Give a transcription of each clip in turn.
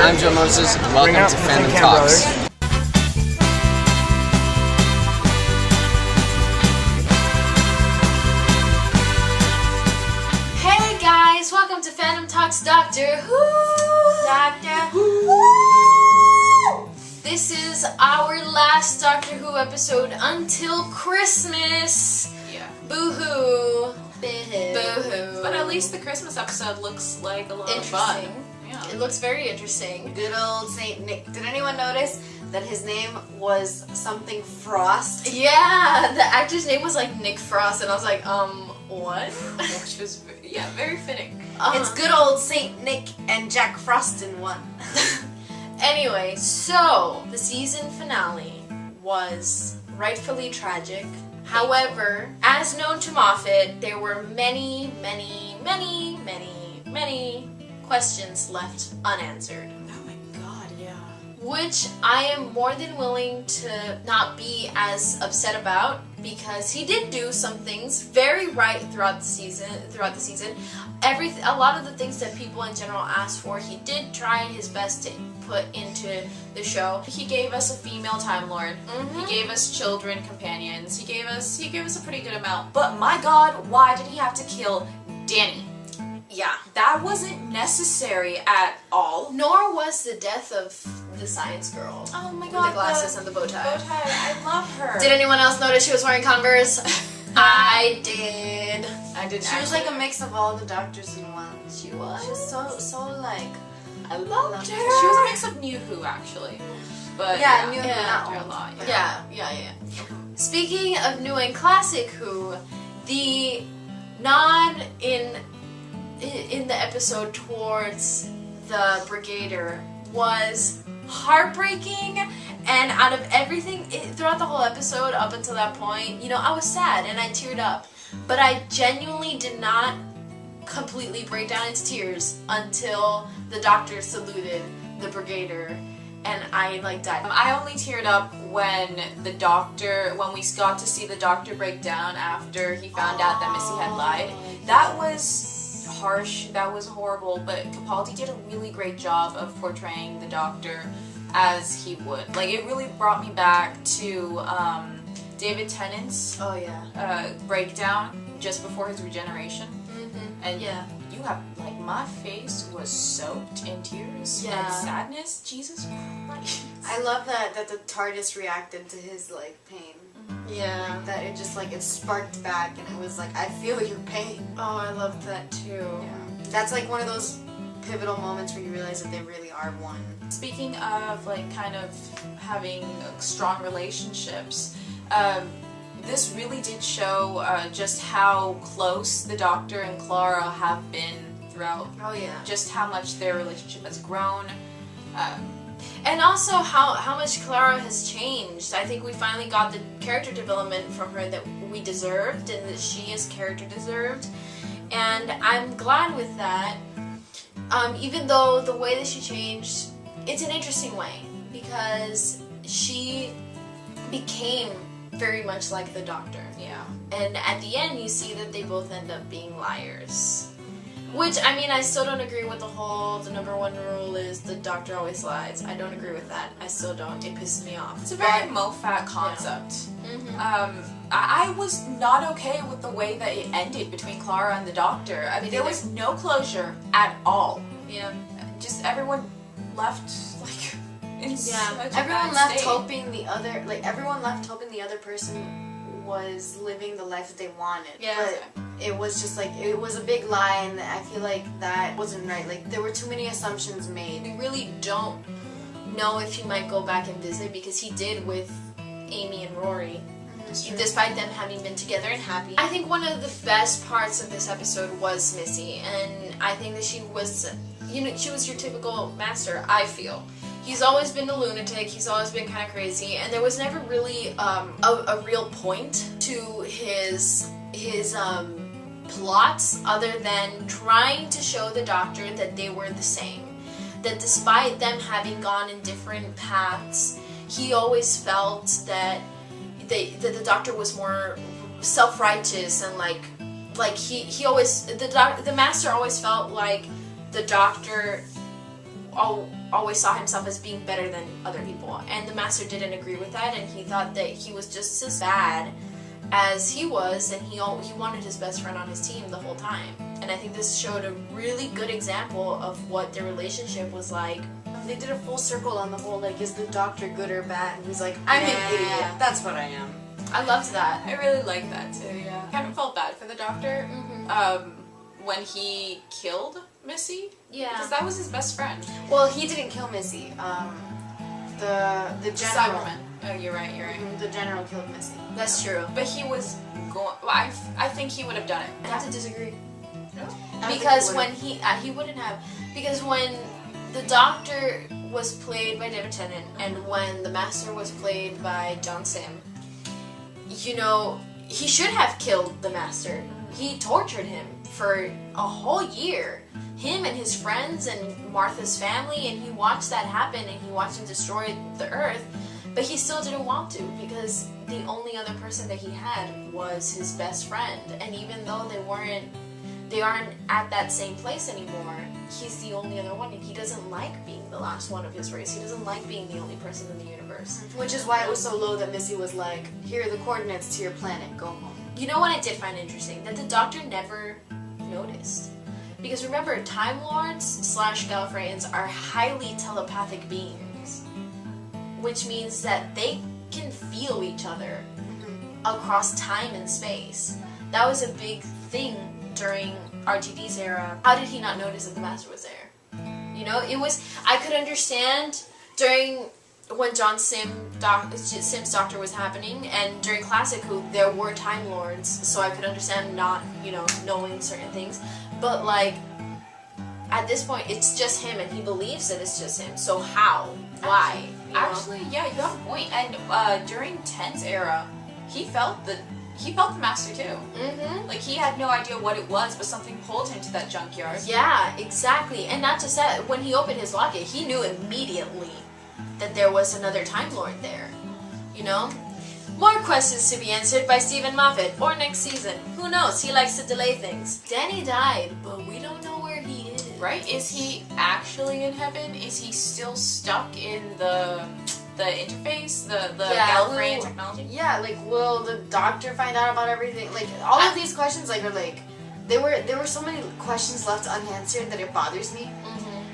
I'm Joe Moses, and welcome to Fandom Talks. Hey guys, welcome to Fandom Talks Doctor Who! Doctor Who! This is our last Doctor Who episode until Christmas! Yeah. Boo-hoo! Boo-hoo. Boo-hoo. But at least the Christmas episode looks like a lot of Interesting. fun. Yeah. It looks very interesting. Good old Saint Nick. Did anyone notice that his name was something Frost? Yeah, the actor's name was like Nick Frost, and I was like, what? Which was, yeah, very fitting. It's good old Saint Nick and Jack Frost in one. Anyway, so the season finale was rightfully tragic. However, as known to Moffat, there were many questions left unanswered. Oh my god, yeah. Which I am more than willing to not be as upset about, because he did do some things very right throughout the season. A lot of the things that people in general asked for, he did try his best to put into the show. He gave us a female Time Lord. Mhm. He gave us children companions. He gave us a pretty good amount. But my god, why did he have to kill Danny? Yeah. That wasn't necessary at all. Nor was the death of the science girl. Oh my With god, the glasses and the bow tie. I love her. Did anyone else notice she was wearing Converse? I did. I didn't. She was like a mix of all the doctors in one. She was. She was so like. I loved her. She was a mix of New Who, actually. But Yeah, New Who, yeah, not after a old. lot. Yeah. Speaking of new and classic Who, the nod in the episode towards the Brigadier was heartbreaking, and out of everything throughout the whole episode up until that point, I was sad and I teared up, but I genuinely did not completely break down into tears until the Doctor saluted the Brigadier, and I died. I only teared up when we got to see the Doctor break down after he found out that Missy had lied. That was harsh, that was horrible, but Capaldi did a really great job of portraying the Doctor as he would. It really brought me back to David Tennant's breakdown just before his regeneration. And Yeah. you have, my face was soaked in tears Yeah. and sadness. Jesus Christ. I love that the TARDIS reacted to his pain. Yeah. That it just it sparked back and it was I feel your pain. Oh, I loved that too. Yeah. That's one of those pivotal moments where you realize that they really are one. Speaking of kind of having strong relationships, this really did show just how close the Doctor and Clara have been throughout. Oh yeah. Just how much their relationship has grown. And also how much Clara has changed. I think we finally got the character development from her that we deserved and that she as character deserved. And I'm glad with that. Even though the way that she changed, it's an interesting way, because she became very much like the Doctor. Yeah. And at the end you see that they both end up being liars. Which, I still don't agree with the number one rule is the Doctor always lies. I don't agree with that. I still don't. It pisses me off. It's a very MOFFAT concept. I was not okay with the way that it ended between Clara and the Doctor. There was no closure at all. Yeah. Just everyone left in such a Everyone bad left state. hoping the other person was living the life that they wanted. Yeah. But it was just it was a big lie, and I feel that wasn't right. There were too many assumptions made. We really don't know if he might go back and visit, because he did with Amy and Rory, despite them having been together and happy. I think one of the best parts of this episode was Missy, and I think that she was your typical Master, I feel. He's always been a lunatic, he's always been kind of crazy, and there was never really a real point to his plots other than trying to show the Doctor that they were the same. That despite them having gone in different paths, he always felt that the Doctor was more self-righteous and he always the Master always felt like the Doctor always saw himself as being better than other people, and the Master didn't agree with that, and he thought that he was just as bad as he was, and he wanted his best friend on his team the whole time. And I think this showed a really good example of what their relationship was like. They did a full circle on the whole, like, is the doctor good or bad? And he's like, I'm an idiot. That's what I am. I loved that. I really liked that too, yeah. Kind of felt bad for the doctor when he killed Missy. Yeah. Because that was his best friend. Well, he didn't kill Missy. The general. Cyberman. Oh, you're right. The general killed Missy. That's true. But he was going... Well, I think he would have done it. I have to disagree. No? Because when he wouldn't have, because when the Doctor was played by David Tennant and when the Master was played by John Sim, you know, he should have killed the Master. He tortured him for a whole year, him and his friends and Martha's family, and he watched that happen and he watched him destroy the Earth, but he still didn't want to because the only other person that he had was his best friend, and even though they aren't at that same place anymore, he's the only other one, and he doesn't like being the last one of his race. He doesn't like being the only person in the universe. Which is why it was so low that Missy was like, here are the coordinates to your planet, go home. You know what I did find interesting? That the Doctor never noticed. Because remember, Time Lords / Gallifreyans are highly telepathic beings, which means that they can feel each other across time and space. That was a big thing during RTD's era. How did he not notice that the Master was there? You know, I could understand during when John Sim's Doctor was happening, and during Classic Who there were Time Lords, so I could understand not, you know, knowing certain things. But like, at this point, it's just him, and he believes that it's just him. So how? Why? Actually, yeah, you have a point. And during Ten's era, he felt the Master too. Like, he had no idea what it was, but something pulled him to that junkyard. Yeah, exactly. And not just that, when he opened his locket, he knew immediately that there was another Time Lord there. You know? More questions to be answered by Stephen Moffat, or next season. Who knows? He likes to delay things. Danny died, but we don't know where he is. Right? Is he actually in heaven? Is he still stuck in the interface, the Gallifreyan technology? Yeah, like, will the Doctor find out about everything? Like, all of these questions, like, are like, there were so many questions left unanswered that it bothers me.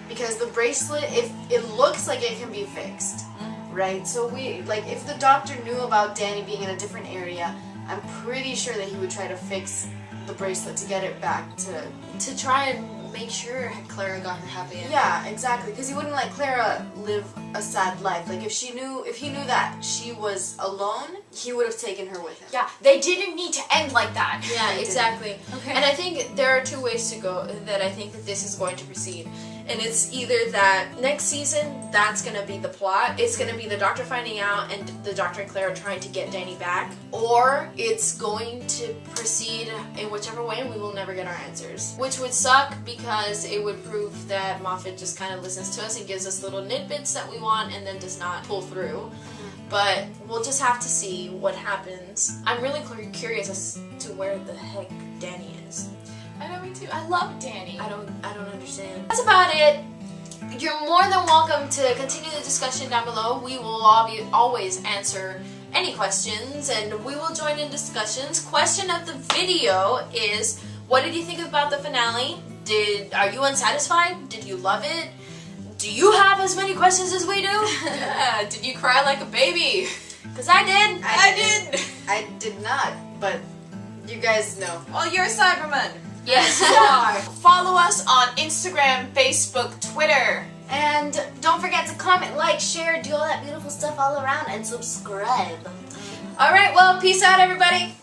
Because the bracelet, if it looks like it can be fixed, right? So if the Doctor knew about Danny being in a different area, I'm pretty sure that he would try to fix the bracelet to get it back to try and make sure Clara got her happy ending. Yeah, exactly. Because he wouldn't let Clara live a sad life. Like, if he knew that she was alone, he would have taken her with him. Yeah, they didn't need to end like that. Yeah, exactly. Okay. And I think there are two ways to go that I think that this is going to proceed. And it's either that next season, that's going to be the plot. It's going to be the Doctor finding out and the Doctor and Clara trying to get Danny back. Or it's going to proceed in whichever way, and we will never get our answers. Which would suck because it would prove that Moffat just kind of listens to us and gives us little tidbits that we want and then does not pull through. But we'll just have to see what happens. I'm really curious as to where the heck Danny is. I know, me too. I love Danny. I don't understand. That's about it. You're more than welcome to continue the discussion down below. We will always answer any questions, and we will join in discussions. Question of the video is, what did you think about the finale? Are you unsatisfied? Did you love it? Do you have as many questions as we do? Yeah, did you cry like a baby? Because I did. I did not, but you guys know. Well, you're a Cyberman. Yes, you are. Follow us on Instagram, Facebook, Twitter. And don't forget to comment, like, share, do all that beautiful stuff all around, and subscribe. Alright, well, peace out, everybody.